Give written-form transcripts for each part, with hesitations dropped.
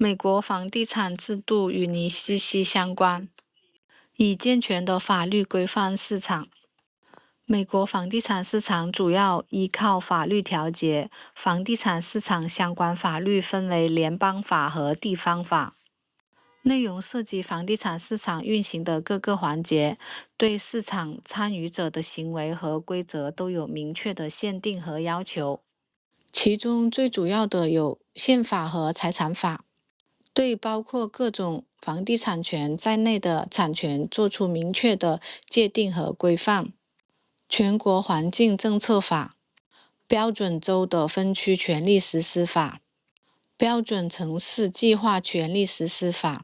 美国房地产制度与你息息相关，以健全的法律规范市场。美国房地产市场主要依靠法律调节，房地产市场相关法律分为联邦法和地方法，内容涉及房地产市场运行的各个环节，对市场参与者的行为和规则都有明确的限定和要求。其中最主要的有宪法和财产法，对包括各种房地产权在内的产权作出明确的界定和规范。全国环境政策法、标准州的分区权利实施法、标准城市计划权利实施法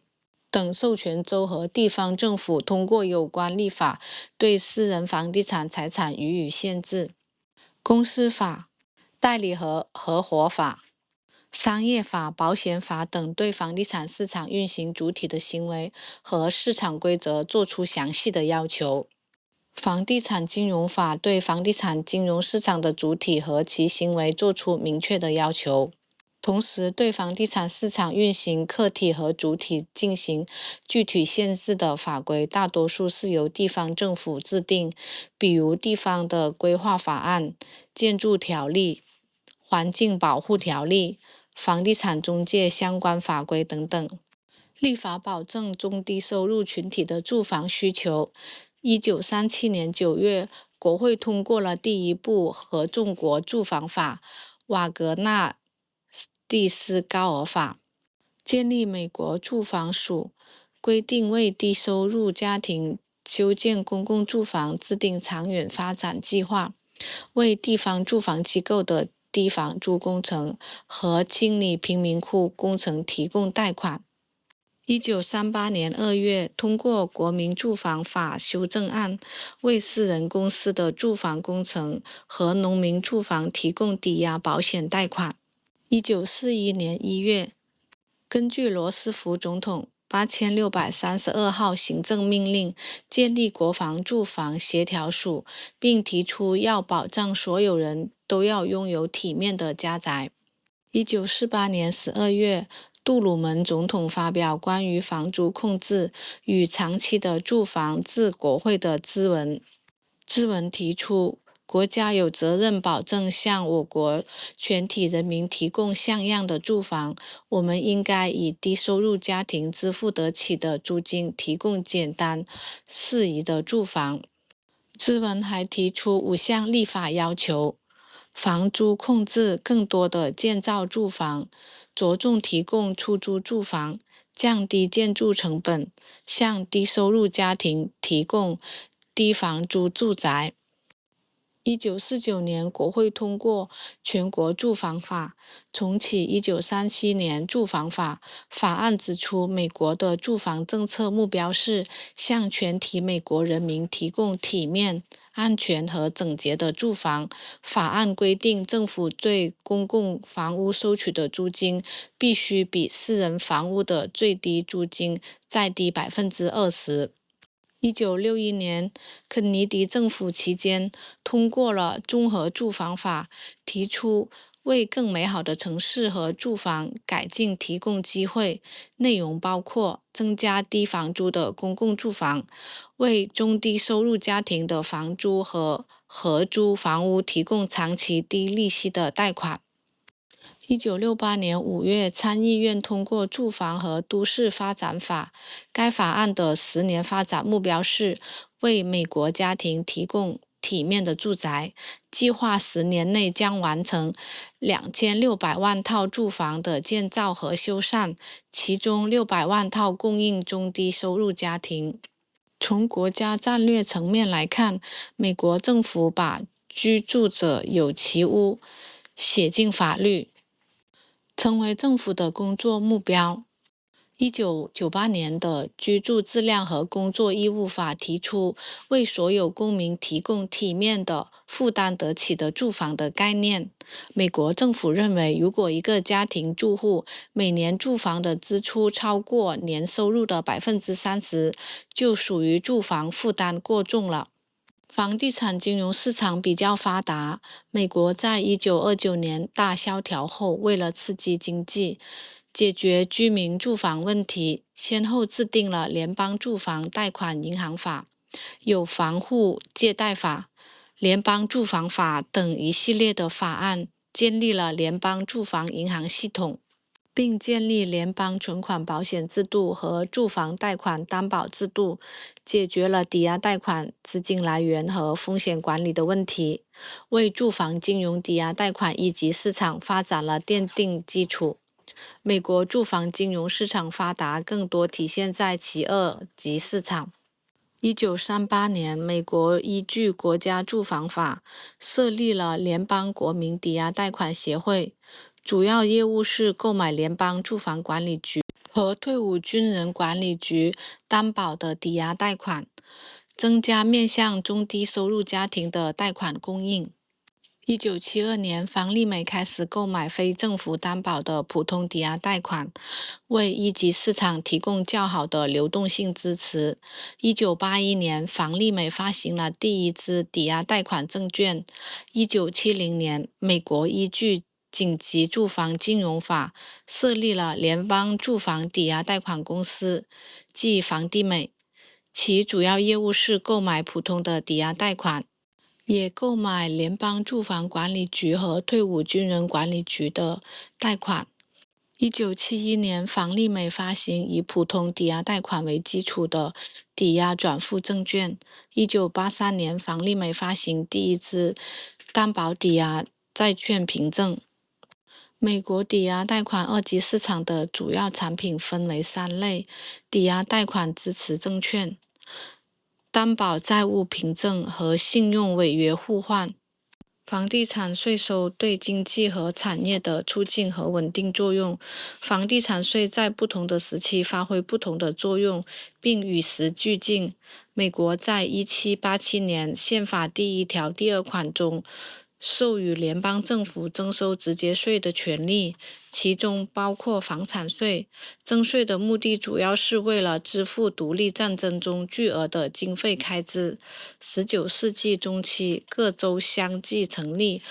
等授权州和地方政府通过有关立法对私人房地产财产予以限制。公司法、代理和合伙法、商业法、保险法等对房地产市场运行主体的行为和市场规则作出详细的要求。房地产金融法对房地产金融市场的主体和其行为作出明确的要求，同时对房地产市场运行客体和主体进行具体限制的法规大多数是由地方政府制定，比如地方的规划法案、建筑条例、环境保护条例、房地产中介相关法规等等。立法保证中低收入群体的住房需求。1937年9月，国会通过了第一部合众国住房法——瓦格纳蒂斯高尔法，建立美国住房署，规定为低收入家庭修建公共住房制定长远发展计划，为地方住房机构的低房租工程和清理贫民窟工程提供贷款。1938年2月，通过国民住房法修正案，为私人公司的住房工程和农民住房提供抵押保险贷款。1941年1月，根据罗斯福总统8632号行政命令，建立国防住房协调署，并提出要保障所有人都要拥有体面的家宅。1948年12月，杜鲁门总统发表关于房租控制与长期的住房致国会的咨文。咨文提出，国家有责任保证向我国全体人民提供像样的住房，我们应该以低收入家庭支付得起的租金提供简单适宜的住房。咨文还提出5项立法要求：房租控制，更多的建造住房，着重提供出租住房，降低建筑成本，向低收入家庭提供低房租住宅。1949年，国会通过全国住房法，重启1937年住房法。法案指出，美国的住房政策目标是向全体美国人民提供体面、安全和整洁的住房。法案规定，政府对公共房屋收取的租金必须比私人房屋的最低租金再低20%。1961年，肯尼迪政府期间通过了综合住房法，提出为更美好的城市和住房改进提供机会，内容包括增加低房租的公共住房，为中低收入家庭的房租和合租房屋提供长期低利息的贷款。1968年5月，参议院通过住房和都市发展法。该法案的10年发展目标是为美国家庭提供体面的住宅，计划10年内将完成2600万套住房的建造和修缮，其中600万套供应中低收入家庭。从国家战略层面来看，美国政府把居住者有其屋写进法律，成为政府的工作目标。1998年的居住质量和工作义务法提出为所有公民提供体面的、负担得起的住房的概念。美国政府认为，如果一个家庭住户每年住房的支出超过年收入的30%，就属于住房负担过重了。房地产金融市场比较发达。美国在1929年大萧条后，为了刺激经济，解决居民住房问题，先后制定了联邦住房贷款银行法、有房户借贷法、联邦住房法等一系列的法案，建立了联邦住房银行系统，并建立联邦存款保险制度和住房贷款担保制度，解决了抵押贷款资金来源和风险管理的问题，为住房金融抵押贷款一级市场发展了奠定基础。美国住房金融市场发达，更多体现在其二级市场。1938年，美国依据国家住房法设立了联邦国民抵押贷款协会，主要业务是购买联邦住房管理局和退伍军人管理局担保的抵押贷款，增加面向中低收入家庭的贷款供应。1972年，房利美开始购买非政府担保的普通抵押贷款，为一级市场提供较好的流动性支持。1981年，房利美发行了第一支抵押贷款证券。1970年，美国依据紧急住房金融法设立了联邦住房抵押贷款公司，即房地美，其主要业务是购买普通的抵押贷款，也购买联邦住房管理局和退伍军人管理局的贷款。1971年，房利美发行以普通抵押贷款为基础的抵押转付证券。1983年，房利美发行第一支担保抵押债券凭证。美国抵押贷款二级市场的主要产品分为3类：抵押贷款支持证券、担保债务凭证和信用违约互换。房地产税收对经济和产业的促进和稳定作用。房地产税在不同的时期发挥不同的作用，并与时俱进。美国在1787年宪法第1条第2款中授予联邦政府征收直接税的权利，其中包括房产税。征税的目的主要是为了支付独立战争中巨额的经费开支。19世纪中期，各州相继成立。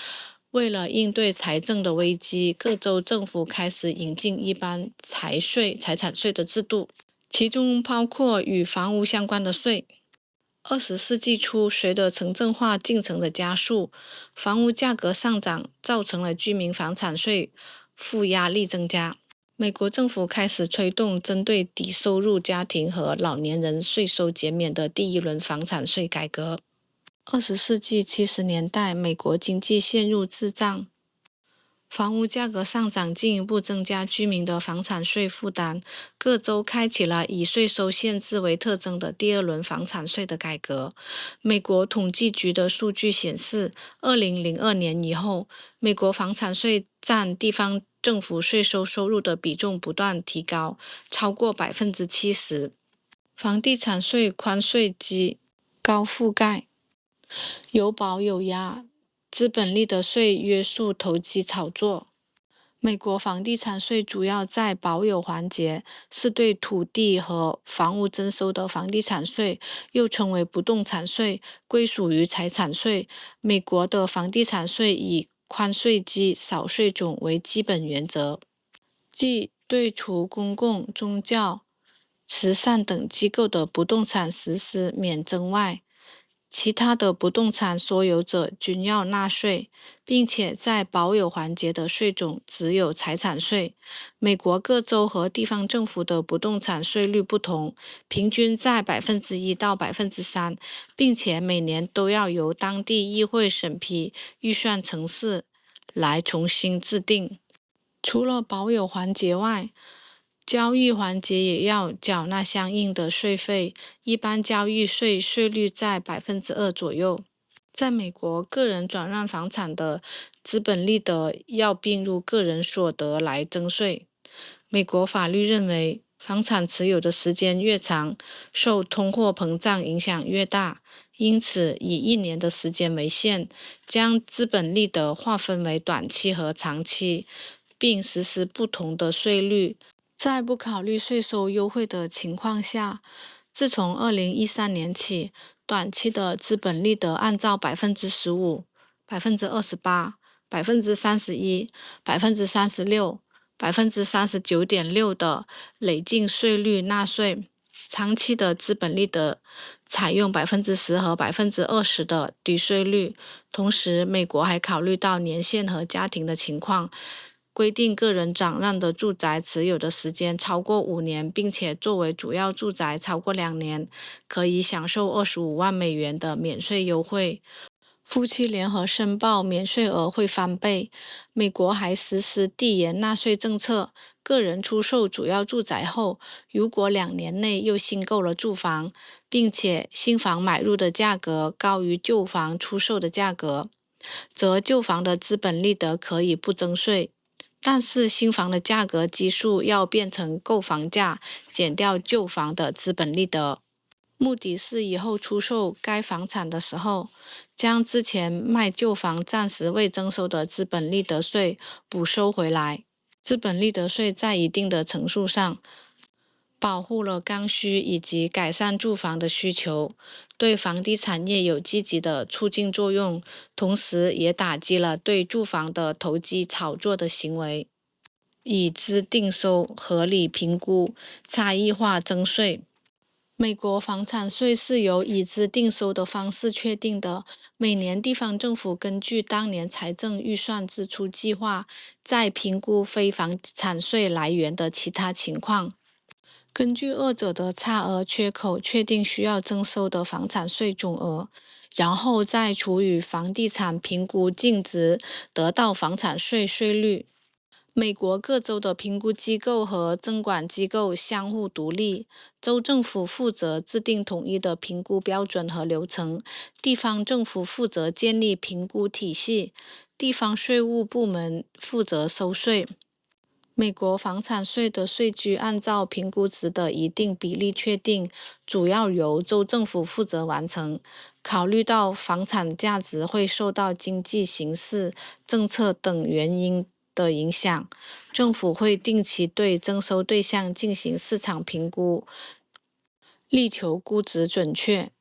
为了应对财政的危机，各州政府开始引进一般财产税的制度，其中包括与房屋相关的税。20世纪初，随着城镇化进程的加速，房屋价格上涨，造成了居民房产税负压力增加。美国政府开始推动针对低收入家庭和老年人税收减免的第一轮房产税改革。20世纪70年代，美国经济陷入滞胀，房屋价格上涨进一步增加居民的房产税负担，各州开启了以税收限制为特征的第2轮房产税的改革。美国统计局的数据显示，2002年以后，美国房产税占地方政府税收收入的比重不断提高，超过70%。房地产税宽税及高覆盖，有保有压，资本利得税约束投机炒作。美国房地产税主要在保有环节，是对土地和房屋征收的房地产税，又称为不动产税，归属于财产税。美国的房地产税以宽税及少税种为基本原则，即对除公共、宗教、慈善等机构的不动产实施免征外，其他的不动产所有者均要纳税，并且在保有环节的税种只有财产税。美国各州和地方政府的不动产税率不同，平均在1%到3%，并且每年都要由当地议会审批预算程式来重新制定。除了保有环节外，交易环节也要缴纳相应的税费，一般交易税税率在2%左右。在美国，个人转让房产的资本利得要并入个人所得来征税。美国法律认为，房产持有的时间越长，受通货膨胀影响越大，因此以1年的时间为限，将资本利得划分为短期和长期，并实施不同的税率。在不考虑税收优惠的情况下，自从2013年起，短期的资本利得按照15%、28%、31%、36%、39.6%的累进税率纳税，长期的资本利得采用10%和20%的低税率。同时，美国还考虑到年限和家庭的情况，规定个人转让的住宅持有的时间超过5年，并且作为主要住宅超过2年，可以享受25万美元的免税优惠。夫妻联合申报免税额会翻倍。美国还实施递延纳税政策，个人出售主要住宅后，如果2年内又新购了住房，并且新房买入的价格高于旧房出售的价格，则旧房的资本利得可以不征税。但是新房的价格基数要变成购房价减掉旧房的资本利得。目的是以后出售该房产的时候，将之前卖旧房暂时未征收的资本利得税补收回来。资本利得税在一定的程度上保护了刚需以及改善住房的需求，对房地产业有积极的促进作用，同时也打击了对住房的投机炒作的行为。已知定收、合理评估、差异化征税。美国房产税是由已知定收的方式确定的。每年地方政府根据当年财政预算支出计划，再评估非房产税来源的其他情况，根据二者的差额缺口确定需要征收的房产税总额，然后再除以房地产评估净值，得到房产税税率。美国各州的评估机构和征管机构相互独立，州政府负责制定统一的评估标准和流程，地方政府负责建立评估体系，地方税务部门负责收税。美国房产税的税基按照评估值的一定比例确定，主要由州政府负责完成。考虑到房产价值会受到经济形势、政策等原因的影响，政府会定期对征收对象进行市场评估，力求估值准确。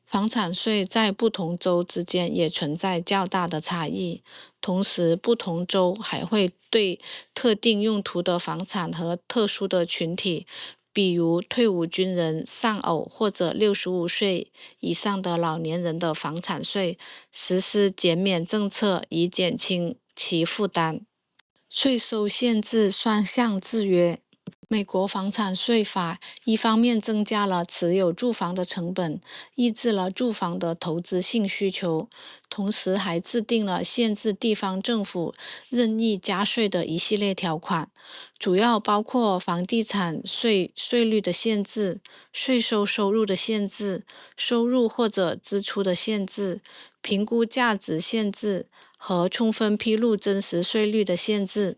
房产税在不同州之间也存在较大的差异，同时不同州还会对特定用途的房产和特殊的群体，比如退伍军人、丧偶或者65岁以上的老年人的房产税实施减免政策，以减轻其负担。税收限制双向制约。美国房产税法一方面增加了持有住房的成本，抑制了住房的投资性需求，同时还制定了限制地方政府任意加税的一系列条款，主要包括房地产税税率的限制、税收入的限制、收入或者支出的限制、评估价值限制和充分披露真实税率的限制。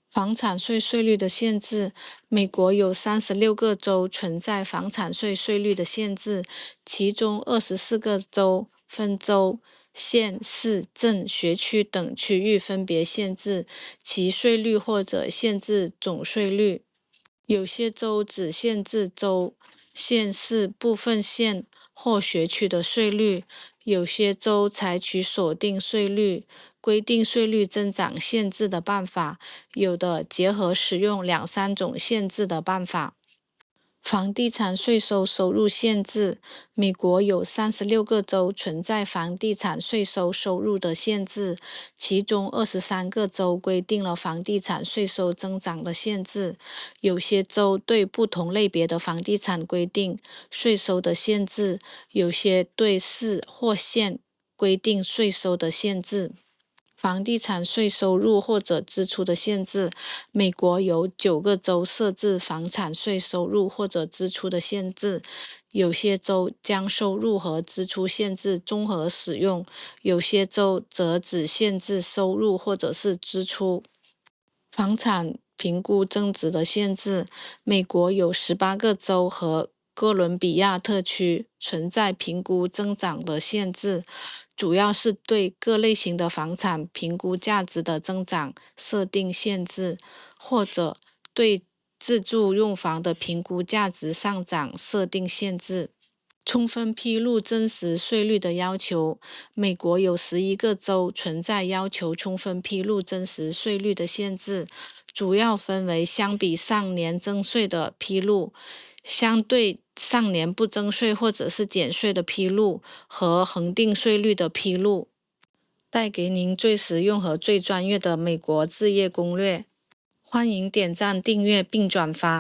房产税税率的限制。美国有36个州存在房产税税率的限制，其中24个州分州、县、市、镇、学区等区域分别限制其税率或者限制总税率。有些州只限制州、县市部分县或学区的税率，有些州采取锁定税率、规定税率增长限制的办法，有的结合使用2、3种限制的办法。房地产税收入限制。美国有36个州存在房地产税收入的限制，其中23个州规定了房地产税收增长的限制。有些州对不同类别的房地产规定税收的限制，有些对市或县规定税收的限制。房地产税收入或者支出的限制。美国有9个州设置房产税收入或者支出的限制，有些州将收入和支出限制综合使用，有些州则只限制收入或者是支出。房产评估增值的限制。美国有18个州和哥伦比亚特区存在评估增长的限制，主要是对各类型的房产评估价值的增长设定限制，或者对自住用房的评估价值上涨设定限制。充分披露真实税率的要求。美国有11个州存在要求充分披露真实税率的限制，主要分为相比上年征税的披露、相对上年不征税或者是减税的披露和恒定税率的披露。带给您最实用和最专业的美国置业攻略。欢迎点赞、订阅并转发。